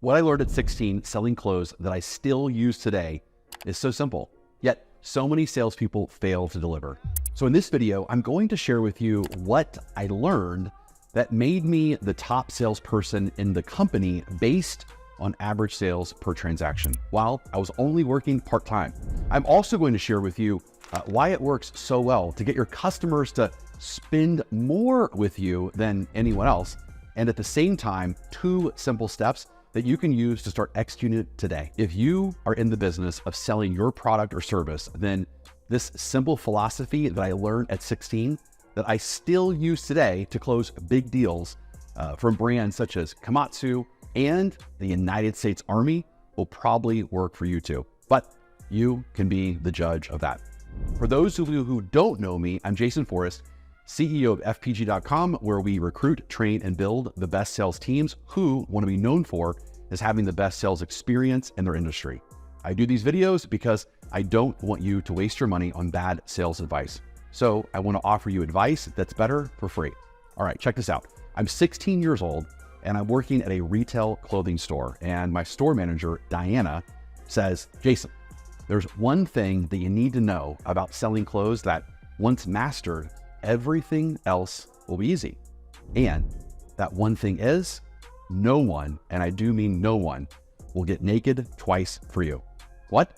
What I learned at 16 selling clothes that I still use today is so simple, yet so many salespeople fail to deliver. So in this video, I'm going to share with you what I learned that made me the top salesperson in the company based on average sales per transaction while I was only working part-time. I'm also going to share with you why it works so well to get your customers to spend more with you than anyone else. And at the same time, 2 simple steps that you can use to start executing it today. If you are in the business of selling your product or service, then this simple philosophy that I learned at 16 that I still use today to close big deals from brands such as Komatsu and the United States Army will probably work for you too. But you can be the judge of that. For those of you who don't know me, I'm Jason Forrest, CEO of FPG.com, where we recruit, train, and build the best sales teams who want to be known for as having the best sales experience in their industry. I do these videos because I don't want you to waste your money on bad sales advice. So I want to offer you advice that's better for free. All right, check this out. I'm 16 years old and I'm working at a retail clothing store. And my store manager, Diana, says, Jason, there's one thing that you need to know about selling clothes that once mastered, everything else will be easy. And that one thing is no one, and I do mean no one, will get naked twice for you. What?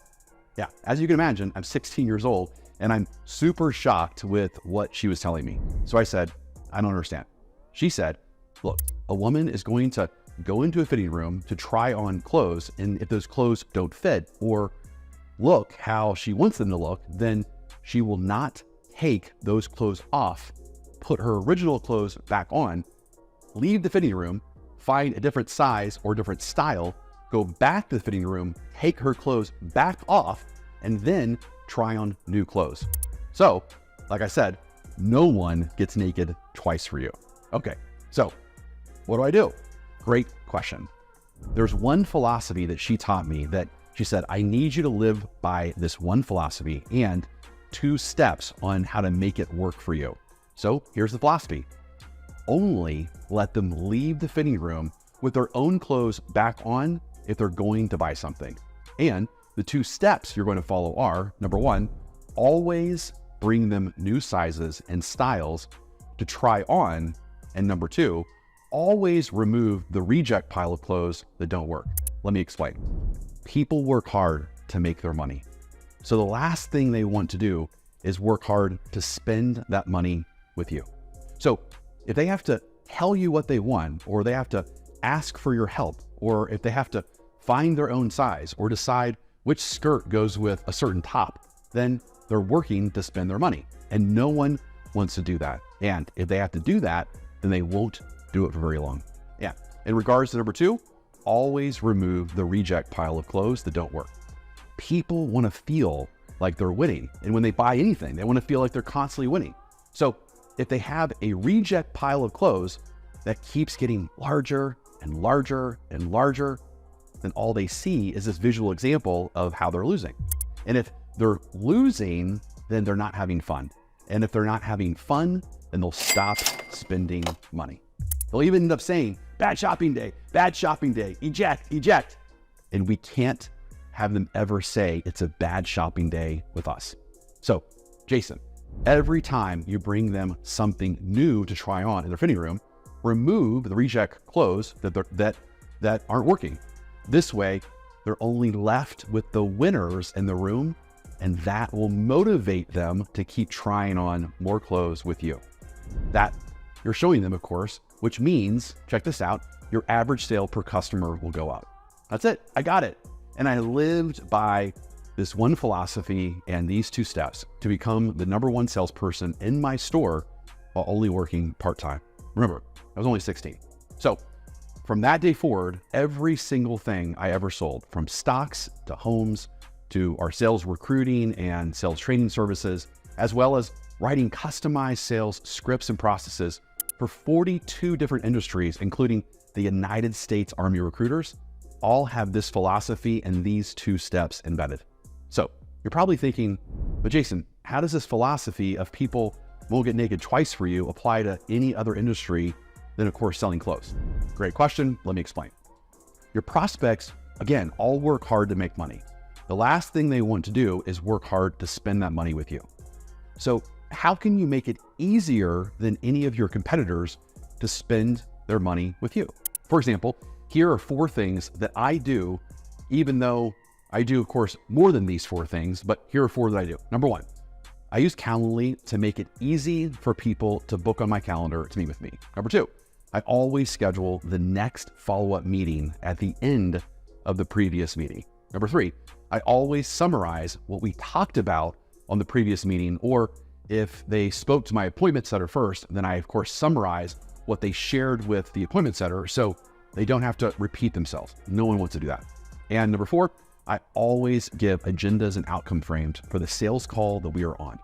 Yeah, as you can imagine, I'm 16 years old and I'm super shocked with what she was telling me. So I said, I don't understand. She said, look, a woman is going to go into a fitting room to try on clothes, and if those clothes don't fit or look how she wants them to look, then she will not take those clothes off, put her original clothes back on, leave the fitting room, find a different size or different style, go back to the fitting room, take her clothes back off, and then try on new clothes. So, like I said, no one gets naked twice for you. Okay, so what do I do? Great question. There's one philosophy that she taught me that she said, I need you to live by this one philosophy and 2 steps on how to make it work for you. So here's the philosophy. Only let them leave the fitting room with their own clothes back on if they're going to buy something. And the 2 steps you're going to follow are, number 1, always bring them new sizes and styles to try on. And number 2, always remove the reject pile of clothes that don't work. Let me explain. People work hard to make their money. So the last thing they want to do is work hard to spend that money with you. So if they have to tell you what they want, or they have to ask for your help, or if they have to find their own size or decide which skirt goes with a certain top, then they're working to spend their money. And no one wants to do that. And if they have to do that, then they won't do it for very long. Yeah. In regards to number 2, always remove the reject pile of clothes that don't work. People want to feel like they're winning. And when they buy anything, they want to feel like they're constantly winning. So if they have a reject pile of clothes that keeps getting larger and larger and larger, then all they see is this visual example of how they're losing. And if they're losing, then they're not having fun. And if they're not having fun, then they'll stop spending money. They'll even end up saying, bad shopping day, eject, eject. And we can't have them ever say it's a bad shopping day with us. So, Jason, every time you bring them something new to try on in their fitting room, remove the reject clothes that aren't working. This way, they're only left with the winners in the room, and that will motivate them to keep trying on more clothes with you. That you're showing them, of course, which means, check this out, your average sale per customer will go up. That's it, I got it. And I lived by this one philosophy and these 2 steps to become the #1 salesperson in my store while only working part-time. Remember, I was only 16. So from that day forward, every single thing I ever sold, from stocks to homes to our sales recruiting and sales training services, as well as writing customized sales scripts and processes for 42 different industries, including the United States Army recruiters, all have this philosophy and these 2 steps embedded. So you're probably thinking, but Jason, how does this philosophy of people won't get naked twice for you apply to any other industry than, of course, selling clothes? Great question. Let me explain. Your prospects, again, all work hard to make money. The last thing they want to do is work hard to spend that money with you. So how can you make it easier than any of your competitors to spend their money with you? For example, here are 4 things that I do, even though I do, of course, more than these 4 things, but here are 4 that I do. Number 1, I use Calendly to make it easy for people to book on my calendar to meet with me. Number 2, I always schedule the next follow-up meeting at the end of the previous meeting. Number 3, I always summarize what we talked about on the previous meeting, or if they spoke to my appointment setter first, then I, of course, summarize what they shared with the appointment setter so they don't have to repeat themselves. No one wants to do that. And number 4, I always give agendas and outcome frames for the sales call that we are on.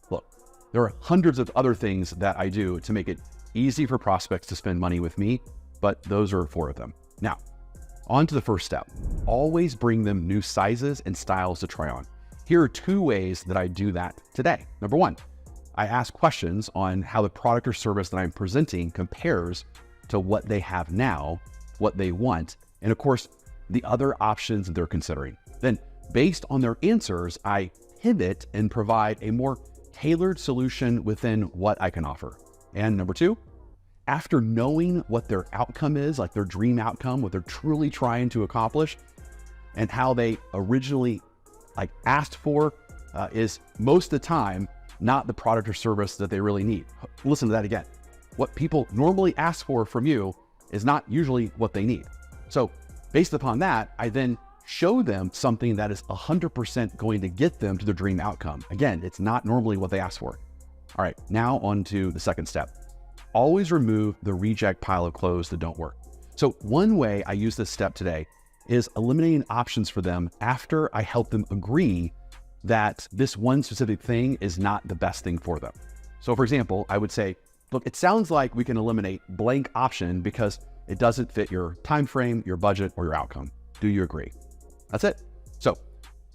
Look, there are hundreds of other things that I do to make it easy for prospects to spend money with me, but those are 4 of them. Now, on to the first step. Always bring them new sizes and styles to try on. Here are 2 ways that I do that today. Number 1, I ask questions on how the product or service that I'm presenting compares to what they have now, what they want, and of course, the other options that they're considering. Then, based on their answers, I pivot and provide a more tailored solution within what I can offer. And number 2, after knowing what their outcome is, like their dream outcome, what they're truly trying to accomplish, and how they originally asked for is most of the time not the product or service that they really need. Listen to that again. What people normally ask for from you is not usually what they need. So based upon that, I then show them something that is 100% going to get them to their dream outcome. Again, it's not normally what they ask for. All right, now on to the second step. Always remove the reject pile of clothes that don't work. So one way I use this step today is eliminating options for them after I help them agree that this one specific thing is not the best thing for them. So for example, I would say, look, it sounds like we can eliminate blank option because it doesn't fit your time frame, your budget, or your outcome. Do you agree? That's it. So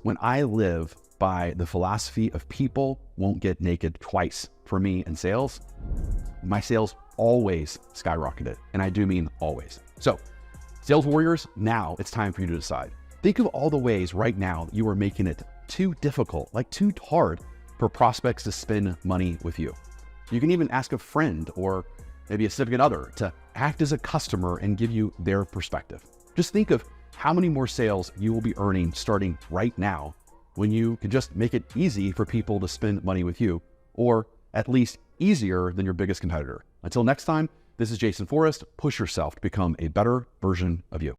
when I live by the philosophy of people won't get naked twice for me in sales, my sales always skyrocketed. And I do mean always. So sales warriors, now it's time for you to decide. Think of all the ways right now that you are making it too difficult, too hard for prospects to spend money with you. You can even ask a friend or maybe a significant other to act as a customer and give you their perspective. Just think of how many more sales you will be earning starting right now when you can just make it easy for people to spend money with you, or at least easier than your biggest competitor. Until next time, this is Jason Forrest. Push yourself to become a better version of you.